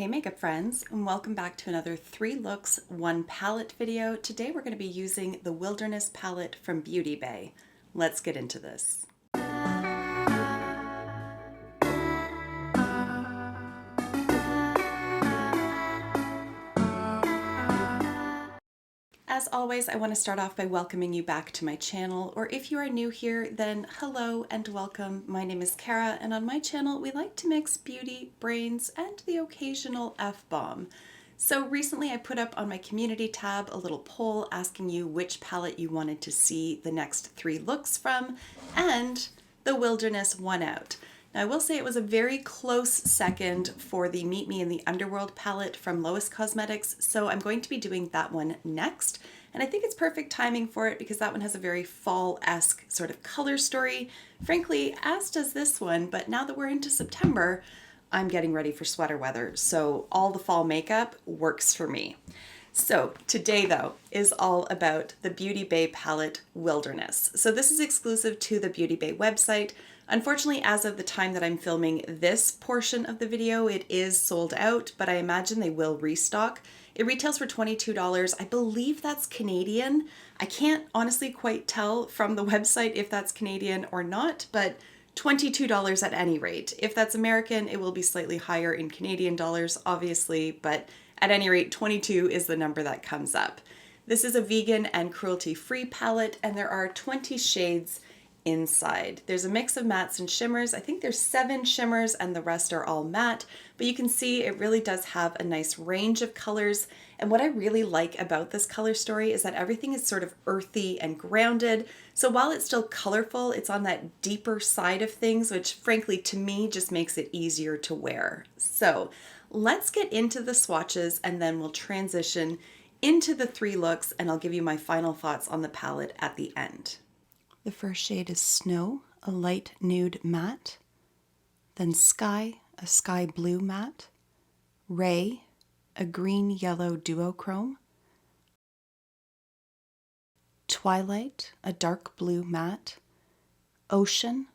Hey makeup friends, and welcome back to another 3 looks, 1 palette video. Today we're going to be using the Wilderness palette from Beauty Bay. Let's get into this. As always, I want to start off by welcoming you back to my channel, or if you are new here, then hello and welcome. My name is Kara, and on my channel we like to mix beauty, brains, and the occasional F-bomb. So recently I put up on my community tab a little poll asking you which palette you wanted to see the next 3 looks from, and the Wilderness won out. Now I will say it was a very close second for the Meet Me in the Underworld palette from Adept Cosmetics, so I'm going to be doing that one next. And I think it's perfect timing for it because that one has a very fall-esque sort of color story. Frankly, as does this one, but now that we're into September, I'm getting ready for sweater weather, so all the fall makeup works for me. So today though is all about the Beauty Bay palette Wilderness. So this is exclusive to the Beauty Bay website. Unfortunately, as of the time that I'm filming this portion of the video, it is sold out, but I imagine they will restock. It retails for $22. I believe that's Canadian. I can't honestly quite tell from the website if that's Canadian or not, but $22 at any rate. If that's American, it will be slightly higher in Canadian dollars, obviously, but at any rate, 22 is the number that comes up. This is a vegan and cruelty-free palette, and there are 20 shades inside. There's a mix of mattes and shimmers. I think there's 7 shimmers and the rest are all matte, but you can see it really does have a nice range of colors. And what I really like about this color story is that everything is sort of earthy and grounded. So while it's still colorful, it's on that deeper side of things, which frankly to me just makes it easier to wear. So let's get into the swatches and then we'll transition into the 3 looks and I'll give you my final thoughts on the palette at the end. The first shade is Snow, a light nude matte, then Sky, a sky blue matte, Ray, a green-yellow duochrome, Twilight, a dark blue matte, Ocean,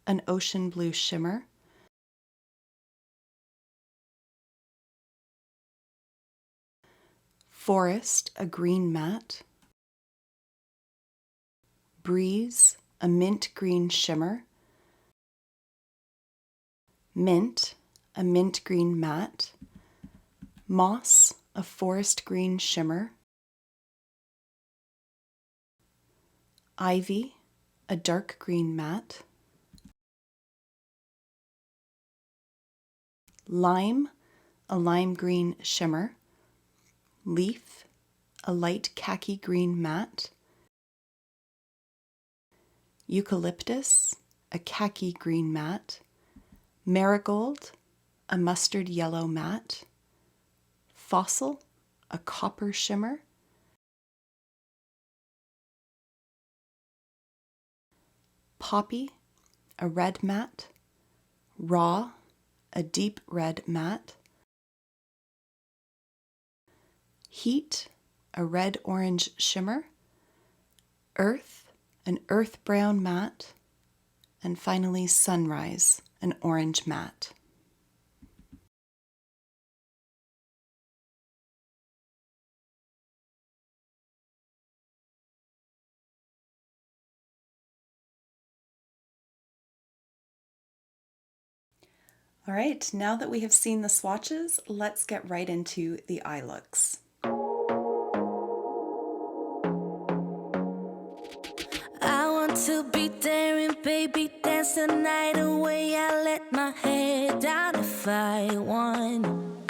an ocean blue shimmer, Forest, a green matte, Breeze, a mint green shimmer, Mint, a mint green matte, Moss, a forest green shimmer, Ivy, a dark green matte, Lime, a lime green shimmer, Leaf, a light khaki green matte, Eucalyptus, a khaki green matte, Marigold, a mustard yellow matte, Fossil, a copper shimmer, Poppy, a red matte, Raw, a deep red matte, Heat, a red-orange shimmer, Earth, an earth brown matte, and finally Sunrise, an orange matte. All right, now that we have seen the swatches, let's get right into the eye looks. To be daring, baby, dance the night away. I let my head down if I won.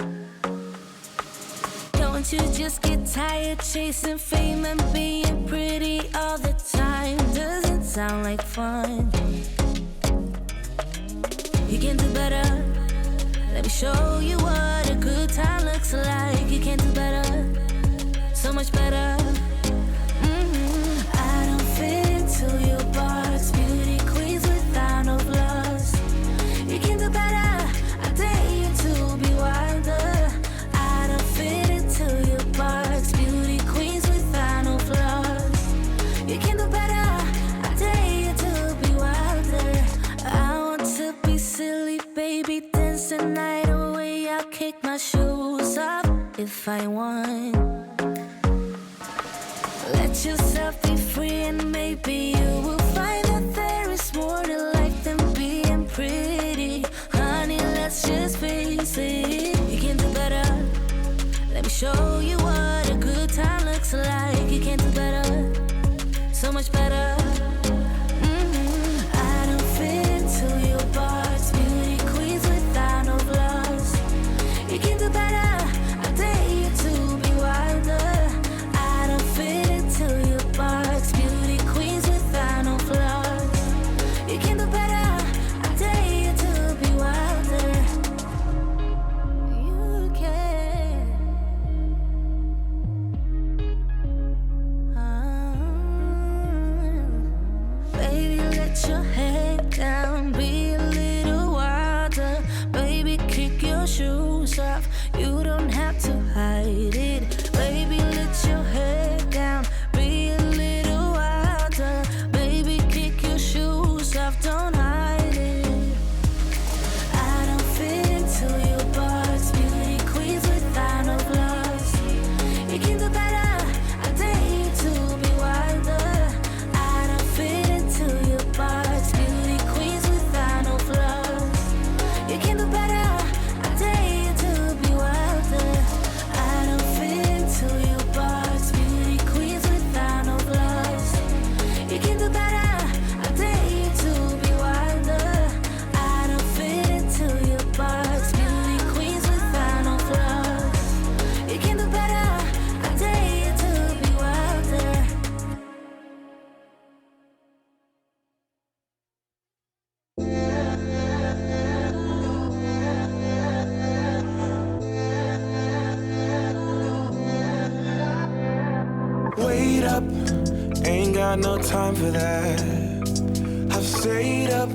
Don't you just get tired chasing fame and being pretty all the time? Doesn't sound like fun. You can do better. Let me show you what a good time looks like. You can do better, so much better. I don't fit into your box, beauty queens without no flaws. You can do better, I dare you to be wilder. I don't fit into your box, beauty queens without no flaws. You can do better, I dare you to be wilder. I want to be silly, baby, dance the night away. I'll kick my shoes off if I want. Let yourself be free and maybe you will find that there is more to life than being pretty. Honey, let's just face it, you can do better. Let me show you what a good time looks like. You can do better, so much better. I don't fit into your box, beauty queens without no flaws. You can do better, I dare you to be wilder. I don't fit into your box, beauty queens without no flaws. You can do better, I dare you to be wilder. You can. Baby, let your head down, be a little wilder. Baby, kick your shoes off, you don't have to hide it. Baby, let your head down, be a little wilder. Baby, kick your shoes off, don't hide it. I don't fit into your box, beauty queens without no flaws. You can do better, I dare you to be wilder. I don't fit into your box, beauty queens without no flaws. You can do better, I dare you to be wilder. I don't fit into your box, beauty queens without no flaws. You can do better, I dare you to be wilder. I don't fit into your box, beauty queens without no flaws. You can do better, I dare you to be wilder. Wait up, ain't got no time for that. I've stayed up,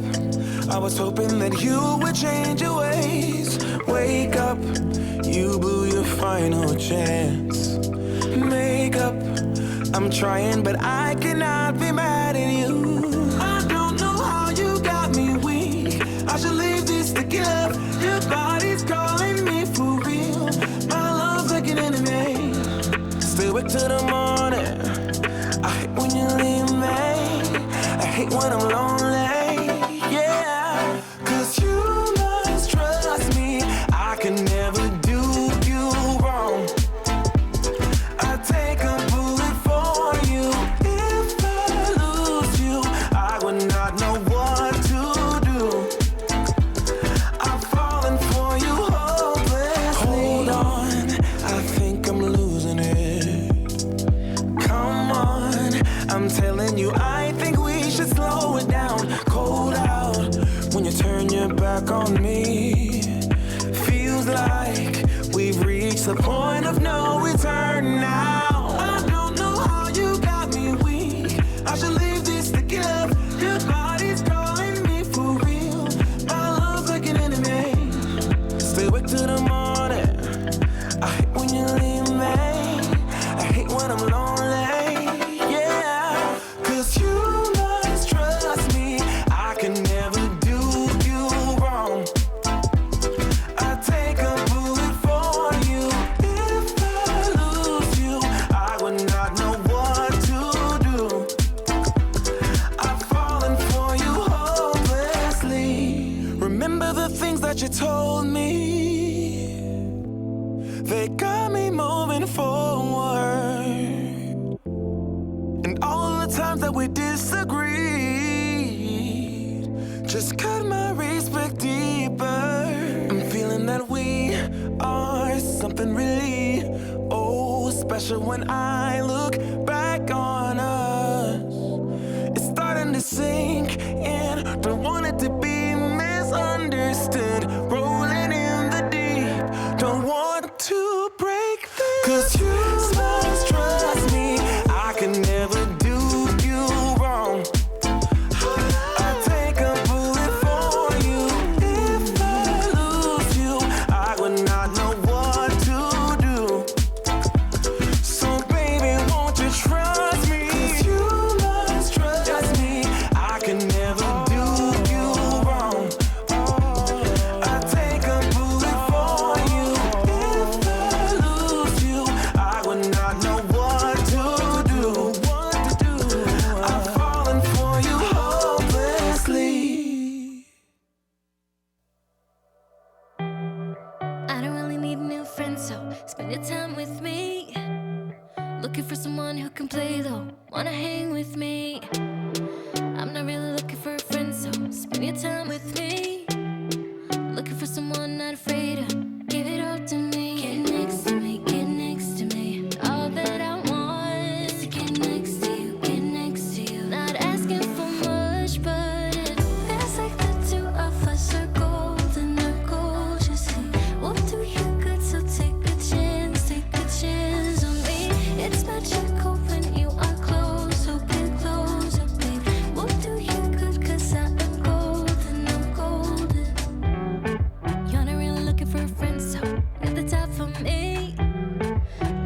I was hoping that you would change your ways. Wake up, you blew your final chance. Make up, I'm trying but I cannot be mad at you. I don't know how you got me weak, I should leave this to give. Your body's calling me for real, my love's like an enemy. Stay awake till the morning, I hate when you leave me, I hate when I'm lonely, yeah. Cause you must trust me, I can never do you wrong. I take a bullet for you, if I lose you, I would not know what to do. I've fallen for you hopelessly. Hold on, I think I'm losing it. Come on, I'm telling you, I think we should slow it down. Cold out when you turn your back on me. Feels like we've reached the point of no return now. I don't know how you got me weak, I should leave this to give. Your body's calling me for real, my love's like an enemy. Stay awake till the morning, I hate when you leave me, I hate when I'm lonely, yeah. Cause you must trust me, I can never do you wrong. I take a bullet for you, if I lose you, I would not know what to do. I've fallen for you hopelessly. Remember the things that you told me, they got me moving forward. And all of the times that we disagreed just cut my respect deeper. I'm feeling that we are something really, oh, special when I look back on us. It's starting to sink in, don't want it to be misunderstood. Rolling in the deep, don't want to break this. Cause you must trust me, I can never do you wrong. I take a bullet for you, if I lose you, I would not know what to do. So baby, won't you trust me? Cause you must trust me, I can never do you wrong. I take a bullet for you, looking for someone who can play though, wanna hang with me. I'm not really looking for a friend, so spend your time with me. Looking for someone not afraid to give it all to me. Get next to me, get next to me. All that I want is to get next to you, get next to you. Not asking for much, but it feels like the two of us are golden, are gold, you see. We'll do you good, so take a chance on me. It's magical when you are close, so get closer, babe. We'll do you good, 'cause I am golden, I'm golden. You're not really looking for a friend, so at the top for me.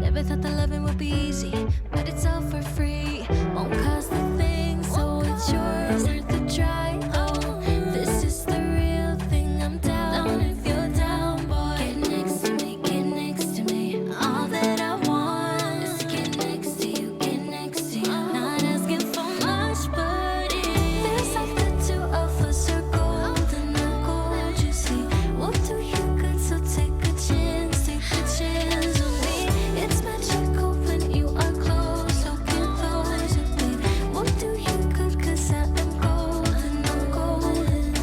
Never thought that loving would be easy, but it's all for free. Won't cost a thing, so it's yours worth the try. Oh, this is the real thing. I'm down if you're down, boy. Get next to me, get next to me. All that I want is to get next to you, get next to you. Not asking for much, but it feels like the two of us are golden, are gold, you see. We'll do you good, so take a chance on me. It's magical when you are close, so get closer, babe. We'll do you good, 'cause I am golden, I'm golden.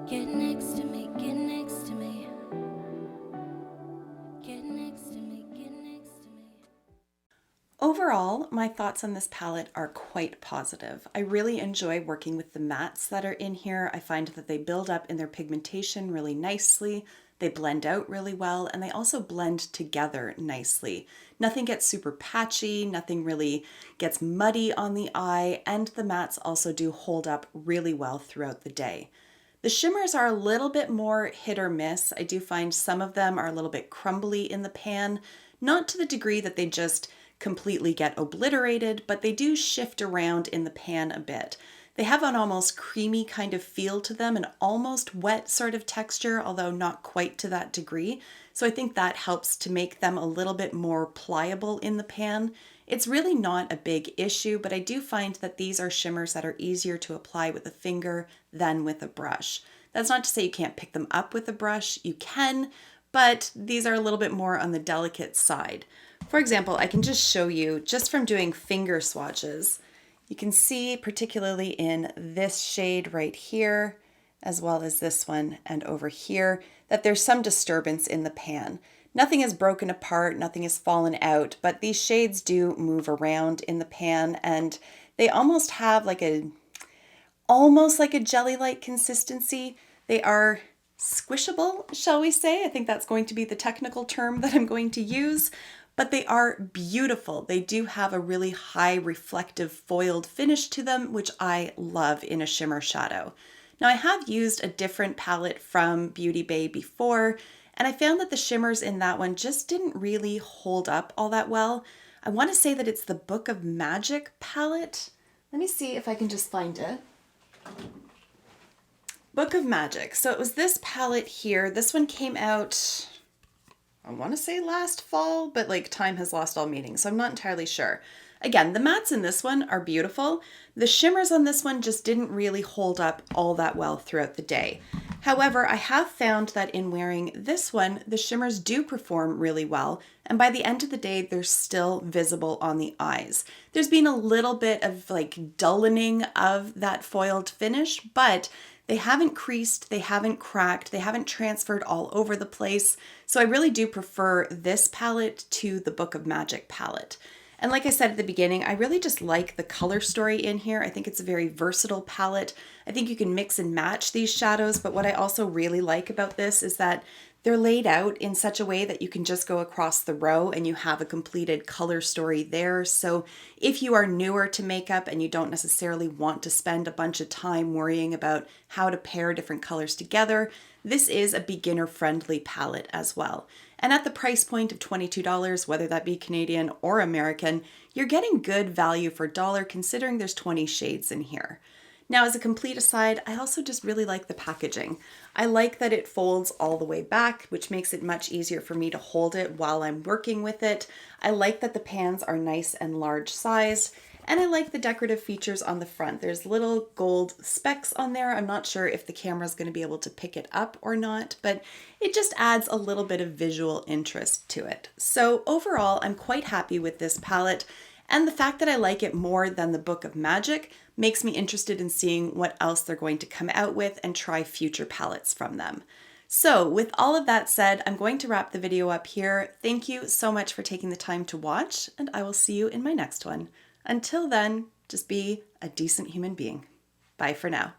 Get next to me, get next to me. Get next to me, get next to me. Overall, my thoughts on this palette are quite positive. I really enjoy working with the mattes that are in here. I find that they build up in their pigmentation really nicely, they blend out really well, and they also blend together nicely. Nothing gets super patchy, nothing really gets muddy on the eye, and the mattes also do hold up really well throughout the day. The shimmers are a little bit more hit or miss. I do find some of them are a little bit crumbly in the pan, not to the degree that they just completely get obliterated, but they do shift around in the pan a bit. They have an almost creamy kind of feel to them, an almost wet sort of texture, although not quite to that degree. So I think that helps to make them a little bit more pliable in the pan. It's really not a big issue, but I do find that these are shimmers that are easier to apply with a finger than with a brush. That's not to say you can't pick them up with a brush, you can, but these are a little bit more on the delicate side. For example, I can just show you, just from doing finger swatches, you can see particularly in this shade right here, as well as this one and over here, that there's some disturbance in the pan. Nothing is broken apart, nothing has fallen out, but these shades do move around in the pan, and they almost have like a jelly-like consistency. They are squishable, shall we say? I think that's going to be the technical term that I'm going to use, but they are beautiful. They do have a really high reflective foiled finish to them, which I love in a shimmer shadow. Now, I have used a different palette from Beauty Bay before, and I found that the shimmers in that one just didn't really hold up all that well. I want to say that it's the Book of Magic palette. Let me see if I can just find it. Book of Magic. So it was this palette here. This one came out, I want to say last fall, but like time has lost all meaning, so I'm not entirely sure. Again, the mattes in this one are beautiful. The shimmers on this one just didn't really hold up all that well throughout the day. However, I have found that in wearing this one, the shimmers do perform really well, and by the end of the day, they're still visible on the eyes. There's been a little bit of like dullening of that foiled finish, but they haven't creased, they haven't cracked, they haven't transferred all over the place. So I really do prefer this palette to the Book of Magic palette. And like I said at the beginning, I really just like the color story in here. I think it's a very versatile palette. I think you can mix and match these shadows, but what I also really like about this is that they're laid out in such a way that you can just go across the row and you have a completed color story there. So if you are newer to makeup and you don't necessarily want to spend a bunch of time worrying about how to pair different colors together, this is a beginner-friendly palette as well. And at the price point of $22, whether that be Canadian or American, you're getting good value for dollar considering there's 20 shades in here. Now, as a complete aside, I also just really like the packaging. I like that it folds all the way back, which makes it much easier for me to hold it while I'm working with it. I like that the pans are nice and large sized, and I like the decorative features on the front. There's little gold specks on there. I'm not sure if the camera's going to be able to pick it up or not, but it just adds a little bit of visual interest to it. So overall, I'm quite happy with this palette. And the fact that I like it more than the Book of Magic makes me interested in seeing what else they're going to come out with and try future palettes from them. So with all of that said, I'm going to wrap the video up here. Thank you so much for taking the time to watch, and I will see you in my next one. Until then, just be a decent human being. Bye for now.